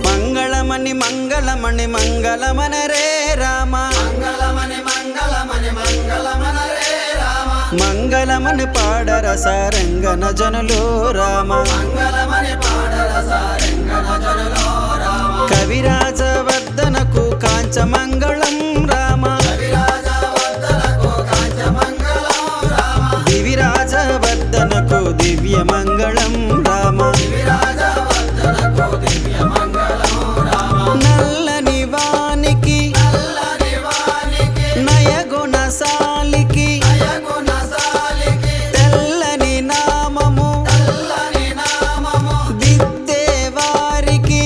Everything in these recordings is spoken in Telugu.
మంగళమణి మంగళమణి మంగళమనరే రామ, మంగళమణి మంగళమణి మంగళమనరే రామ, మంగళమని పాడర సారంగన జనులు రామ, మంగళమని పాడర సారంగన జనులో రామ, కవిరాజవర్ధనకు కాంచ మంగళం రామ, కవిరాజవర్ధనకు కాంచ మంగళం రామ, దివిరాజవర్ధనకు దివ్య మంగళం రామ, కవిరాజవర్ధనకు దివ్య మంగళం రామ, నల్లని వానికి నల్లని వానికి నయగుణశాలికి నయగుణశాలికి తెల్లని నామము తెల్లని నామము దిద్దే వారికి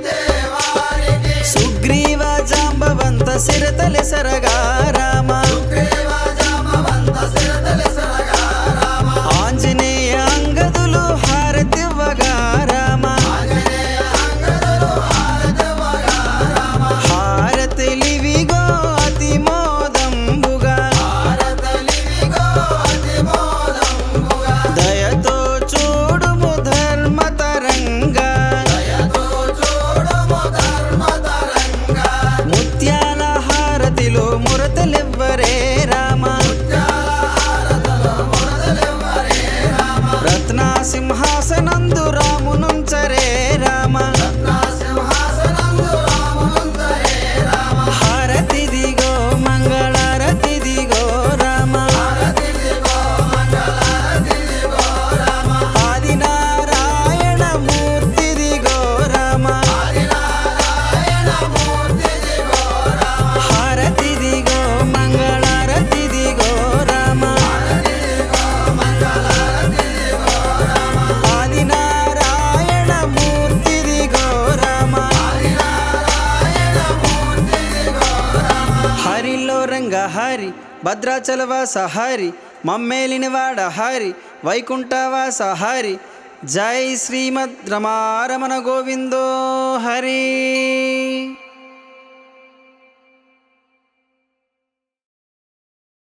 దేవారికి సుగ్రీవ జాంబవంత సిరతలి సరగా రామ, సుగ్రీవ జాంబవంత సిరతలి సరగా రామ, ఆంజనేయ అంగదులు హారతివ్వగా రామ, ఆంజనేయ అంగదులు హారతివ్వగా రామ, హారతిలివిగో అతి మోదంబుగా హారతలివిగో అతిమోదంబుగా, దయతో చూడుము ధర్మతరంగా, దయతో చూడుము ధర్మతరంగా, ముత్యాల హారతిలో మురతలివ్వరే రామ, హారతలు మురదలివ్వరే రామ, రత్నాసింహాసనందు రామునుంచరే రామ, నా సింహాసనందు రామునుందరే రామ, హారతిదిగో మంగళారతిదిగో రామ, హారతిదిగో మంగళారతిదిగో రామ, ఆదినారాయణ మూర్తిదిగో రామ, ఆదినారాయణ మూర్తిదిగో రామ, హారతిదిగో మంగళారతిదిగో రామ, హారతిదిగో మంగళారతిదిగో రామ, ఆదినారాయణ మూర్తిదిగో రామ, ఆదినారాయణ మూర్తిదిగో రామ, హరిలో రంగ హరి భద్రాచలవాస హరి మమ్మేలినవాడ హరి వైకుంఠవాస హరి జై శ్రీమద్ రమారమణ గోవిందో హరి.